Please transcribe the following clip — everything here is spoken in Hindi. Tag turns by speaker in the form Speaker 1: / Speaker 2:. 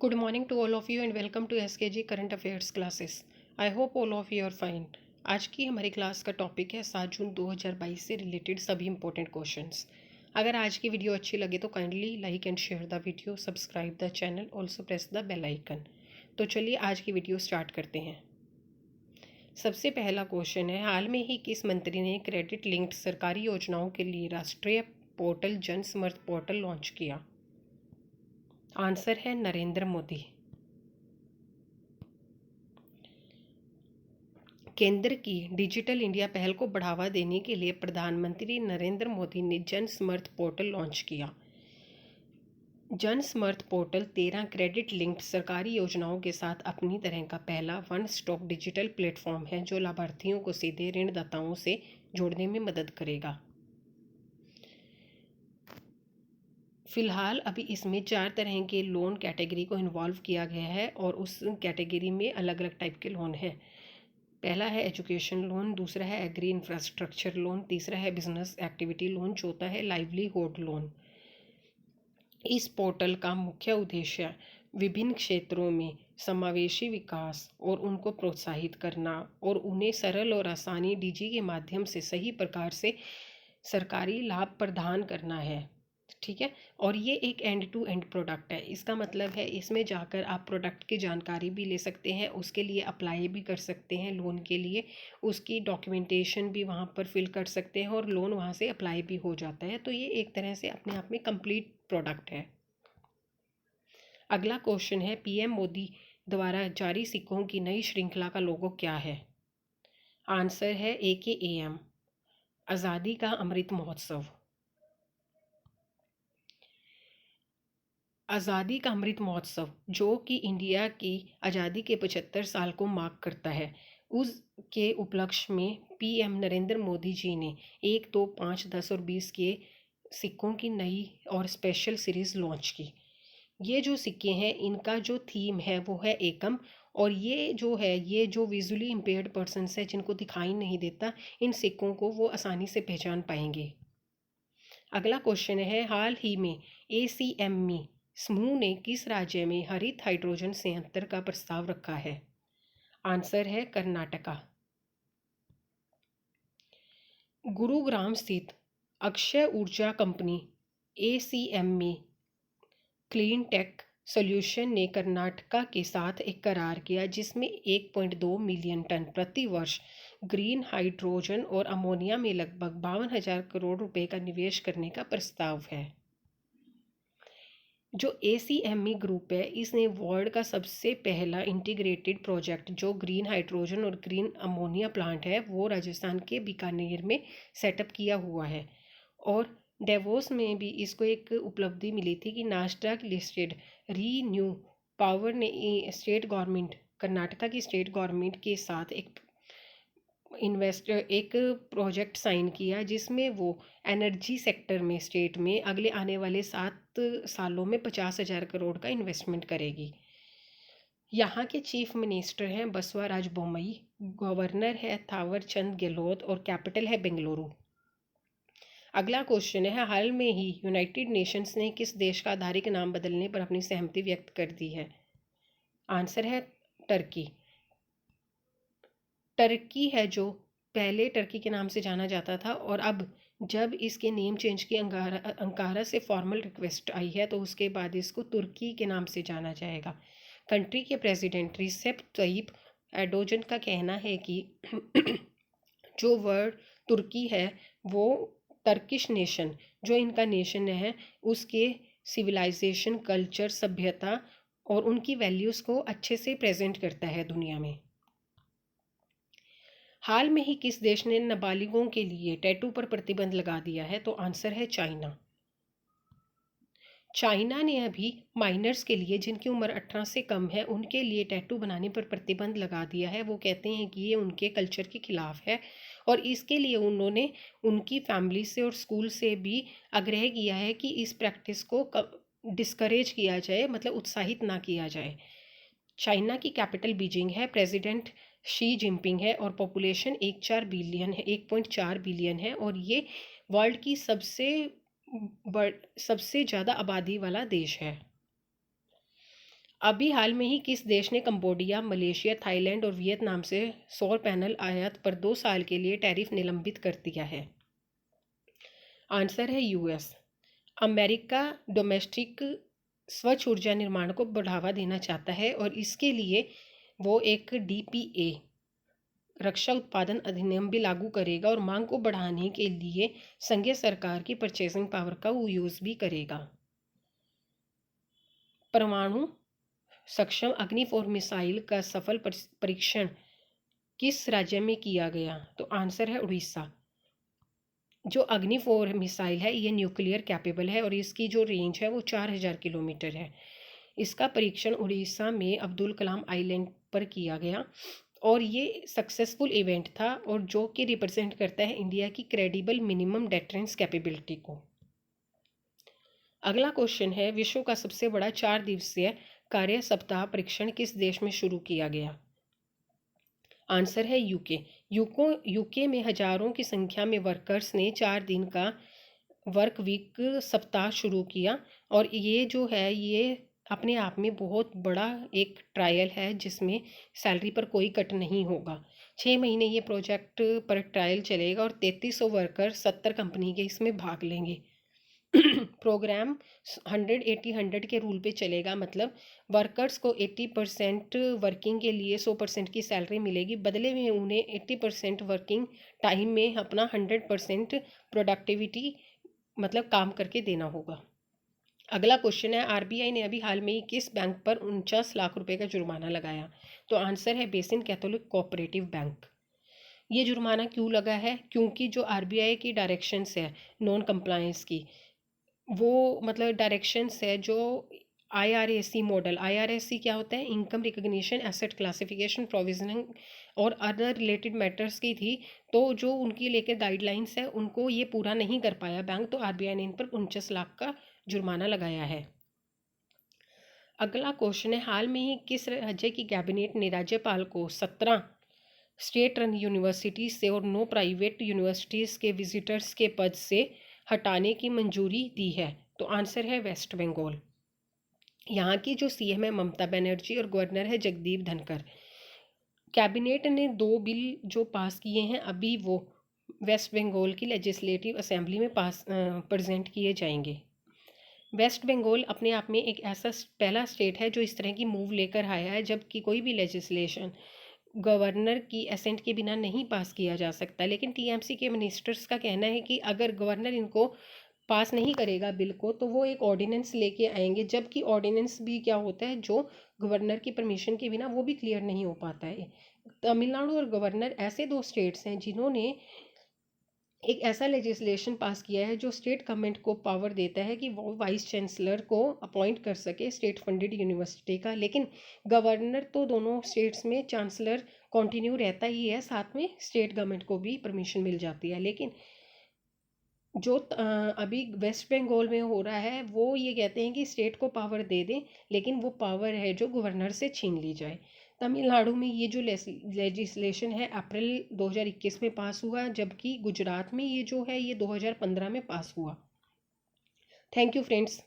Speaker 1: Good morning to all of you and welcome to SKG Current Affairs classes. I hope all of you are fine. आज की हमारी क्लास का टॉपिक है 7 जून 2022 से रिलेटेड सभी इंपॉर्टेंट क्वेश्चंस। अगर आज की वीडियो अच्छी लगे तो kindly like and share the video, subscribe the channel, also press the bell icon. तो चलिए आज की वीडियो स्टार्ट करते हैं। सबसे पहला क्वेश्चन है, हाल में ही किस मंत्री ने क्रेडिट लिंक्ड सरकारी योजनाओं के लिए राष्ट्रीय पोर्टल जन समर्थ पोर्टल लॉन्च किया? आंसर है नरेंद्र मोदी। केंद्र की डिजिटल इंडिया पहल को बढ़ावा देने के लिए प्रधानमंत्री नरेंद्र मोदी ने जन समर्थ पोर्टल लॉन्च किया। जन समर्थ पोर्टल 13 क्रेडिट लिंक्ड सरकारी योजनाओं के साथ अपनी तरह का पहला वन स्टॉप डिजिटल प्लेटफॉर्म है जो लाभार्थियों को सीधे ऋणदाताओं से जोड़ने में मदद करेगा। फिलहाल अभी इसमें 4 तरह के लोन कैटेगरी को इन्वॉल्व किया गया है और उस कैटेगरी में अलग अलग टाइप के लोन है। पहला है एजुकेशन लोन, दूसरा है एग्री इंफ्रास्ट्रक्चर लोन, तीसरा है बिजनेस एक्टिविटी लोन, चौथा है लाइवलीहुड लोन। इस पोर्टल का मुख्य उद्देश्य विभिन्न क्षेत्रों में समावेशी विकास और उनको प्रोत्साहित करना और उन्हें सरल और आसानी डीजी के माध्यम से सही प्रकार से सरकारी लाभ प्रदान करना है। ठीक है, और ये एक एंड टू एंड प्रोडक्ट है। इसका मतलब है इसमें जाकर आप प्रोडक्ट की जानकारी भी ले सकते हैं, उसके लिए अप्लाई भी कर सकते हैं लोन के लिए, उसकी डॉक्यूमेंटेशन भी वहाँ पर फिल कर सकते हैं और लोन वहाँ से अप्लाई भी हो जाता है। तो ये एक तरह से अपने आप में कंप्लीट प्रोडक्ट है। अगला क्वेश्चन है, पीएम मोदी द्वारा जारी सिक्कों की नई श्रृंखला का लोगो क्या है? आंसर है AKAM, आज़ादी का अमृत महोत्सव। आज़ादी का अमृत महोत्सव जो कि इंडिया की आज़ादी के 75 साल को मार्क करता है, उसके उपलक्ष्य में पीएम नरेंद्र मोदी जी ने 1, 2, 5, 10 और 20 के सिक्कों की नई और स्पेशल सीरीज़ लॉन्च की। ये जो सिक्के हैं इनका जो थीम है वो है एकम, और ये जो विजुअली इम्पेयर्ड पर्सनस है जिनको दिखाई नहीं देता, इन सिक्कों को वो आसानी से पहचान पाएंगे। अगला क्वेश्चन है, हाल ही में ACME समूह ने किस राज्य में हरित हाइड्रोजन संयंत्र का प्रस्ताव रखा है? आंसर है कर्नाटका। गुरुग्राम स्थित अक्षय ऊर्जा company ACME clean tech solution ने कर्नाटका के साथ एक करार किया जिसमें 1.2 मिलियन टन प्रति वर्ष ग्रीन हाइड्रोजन और अमोनिया में लगभग 52,000 करोड़ रुपए का निवेश करने का प्रस्ताव है। जो ACME ग्रुप है इसने वर्ल्ड का सबसे पहला इंटीग्रेटेड प्रोजेक्ट जो ग्रीन हाइड्रोजन और ग्रीन अमोनिया प्लांट है वो राजस्थान के बीकानेर में सेटअप किया हुआ है। और डेवोस में भी इसको एक उपलब्धि मिली थी कि नास्डाक लिस्टेड रीन्यू पावर ने स्टेट गवर्नमेंट, कर्नाटका की स्टेट गवर्नमेंट के साथ एक प्रोजेक्ट साइन किया जिसमें वो एनर्जी सेक्टर में स्टेट में अगले आने वाले 7 सालों में 50,000 करोड़ का इन्वेस्टमेंट करेगी। यहाँ के चीफ मिनिस्टर हैं बसवराज बोम्मई, गवर्नर है थावर चंद गहलोत और कैपिटल है बेंगलुरु। अगला क्वेश्चन है, हाल में ही यूनाइटेड नेशंस ने किस देश का आधिकारिक नाम बदलने पर अपनी सहमति व्यक्त कर दी है? आंसर है टर्की। टर्की है जो पहले टर्की के नाम से जाना जाता था और अब जब इसके नेम चेंज की अंकारा से फॉर्मल रिक्वेस्ट आई है तो उसके बाद इसको तुर्की के नाम से जाना जाएगा। कंट्री के प्रेसिडेंट रिसेप तय्यिप एर्डोगन का कहना है कि जो वर्ड तुर्की है वो टर्किश नेशन जो इनका नेशन है उसके सिविलाइजेशन, कल्चर, सभ्यता और उनकी वैल्यूज़ को अच्छे से प्रेजेंट करता है दुनिया में। हाल में ही किस देश ने नाबालिगों के लिए टैटू पर प्रतिबंध लगा दिया है? तो आंसर है चाइना। चाइना ने अभी माइनर्स के लिए जिनकी उम्र 18 से कम है उनके लिए टैटू बनाने पर प्रतिबंध लगा दिया है। वो कहते हैं कि ये उनके कल्चर के खिलाफ है और इसके लिए उन्होंने उनकी फैमिली से और स्कूल से भी आग्रह किया है कि इस प्रैक्टिस को डिस्करेज किया जाए, मतलब उत्साहित ना किया जाए। चाइना की कैपिटल बीजिंग है, प्रेसिडेंट शी जिनपिंग है और पॉपुलेशन 1.4 बिलियन है और ये वर्ल्ड की सबसे ज़्यादा आबादी वाला देश है। अभी हाल में ही किस देश ने कंबोडिया, मलेशिया, थाईलैंड और वियतनाम से सौर पैनल आयात पर 2 साल के लिए टैरिफ निलंबित कर दिया है? आंसर है यूएस। अमेरिका डोमेस्टिक स्वच्छ ऊर्जा निर्माण को बढ़ावा देना चाहता है और इसके लिए वो एक डीपीए रक्षा उत्पादन अधिनियम भी लागू करेगा और मांग को बढ़ाने के लिए संघीय सरकार की परचेसिंग पावर का यूज भी करेगा। परमाणु सक्षम अग्नि 4 मिसाइल का सफल परीक्षण किस राज्य में किया गया? तो आंसर है उड़ीसा। जो अग्नि 4 मिसाइल है ये न्यूक्लियर कैपेबल है और इसकी जो रेंज है वो 4000 किलोमीटर है। इसका परीक्षण उड़ीसा में अब्दुल कलाम आइलैंड पर किया गया और ये सक्सेसफुल इवेंट था और जो कि रिप्रेजेंट करता है इंडिया की क्रेडिबल मिनिमम डेटरेंस कैपेबिलिटी को। अगला क्वेश्चन है, विश्व का सबसे बड़ा 4 दिवसीय कार्य सप्ताह परीक्षण किस देश में शुरू किया गया? आंसर है यूके। यूके में हजारों की संख्या में वर्कर्स ने 4 दिन का वर्क वीक सप्ताह शुरू किया और ये जो है ये अपने आप में बहुत बड़ा एक ट्रायल है जिसमें सैलरी पर कोई कट नहीं होगा। 6 महीने ये प्रोजेक्ट पर ट्रायल चलेगा और 3300 वर्कर 70 कंपनी के इसमें भाग लेंगे। प्रोग्राम 100-80-100 के रूल पे चलेगा, मतलब वर्कर्स को 80% वर्किंग के लिए 100% की सैलरी मिलेगी, बदले में उन्हें 80% वर्किंग टाइम में अपना 100% प्रोडक्टिविटी मतलब काम करके देना होगा। अगला क्वेश्चन है, आरबीआई ने अभी हाल में ही किस बैंक पर 49 लाख रुपए का जुर्माना लगाया? तो आंसर है बेसिन कैथोलिक कोऑपरेटिव बैंक। ये जुर्माना क्यों लगा है? क्योंकि जो आरबीआई की डायरेक्शंस है नॉन कंप्लायंस की, वो मतलब डायरेक्शंस है जो आईआरएसी मॉडल, आईआरएसी क्या होता है, income recognition asset classification provisioning और अदर रिलेटेड मैटर्स की थी। तो जो उनकी लेकर गाइडलाइंस है उनको ये पूरा नहीं कर पाया बैंक, तो आरबीआई ने इन पर 49 लाख का जुर्माना लगाया है। अगला क्वेश्चन है, हाल में ही किस राज्य की कैबिनेट ने राज्यपाल को 17 स्टेट रन यूनिवर्सिटीज से और 9 प्राइवेट यूनिवर्सिटीज़ के विजिटर्स के पद से हटाने की मंजूरी दी है? तो आंसर है वेस्ट बंगाल। यहाँ की जो सीएम है ममता बनर्जी और गवर्नर है जगदीप धनखड़। कैबिनेट ने 2 बिल जो पास किए हैं अभी वो वेस्ट बंगाल की लेजिस्लेटिव असेंबली में पास प्रेजेंट किए जाएंगे। वेस्ट बंगाल अपने आप में एक ऐसा पहला स्टेट है जो इस तरह की मूव लेकर आया है, जबकि कोई भी लेजिस्लेशन गवर्नर की एसेंट के बिना नहीं पास किया जा सकता। लेकिन टीएमसी के मिनिस्टर्स का कहना है कि अगर गवर्नर इनको पास नहीं करेगा बिल को तो वो एक ऑर्डिनेंस लेके आएंगे, जबकि ऑर्डिनेंस भी क्या होता है जो गवर्नर की परमिशन के बिना वो भी क्लियर नहीं हो पाता है। तमिलनाडु और गवर्नर ऐसे 2 स्टेट्स हैं जिन्होंने एक ऐसा लेजिस्लेशन पास किया है जो स्टेट गवर्नमेंट को पावर देता है कि वो वाइस चांसलर को अपॉइंट कर सके स्टेट फंडेड यूनिवर्सिटी का। लेकिन गवर्नर तो दोनों स्टेट्स में चांसलर कंटिन्यू रहता ही है, साथ में स्टेट गवर्नमेंट को भी परमिशन मिल जाती है। लेकिन जो अभी वेस्ट बंगाल में हो रहा है वो ये कहते हैं कि स्टेट को पावर दे दें, लेकिन वो पावर है जो गवर्नर से छीन ली जाए। तमिलनाडु में ये जो लेजिस्लेशन है अप्रैल 2021 में पास हुआ, जबकि गुजरात में ये जो है ये 2015 में पास हुआ। Thank you friends.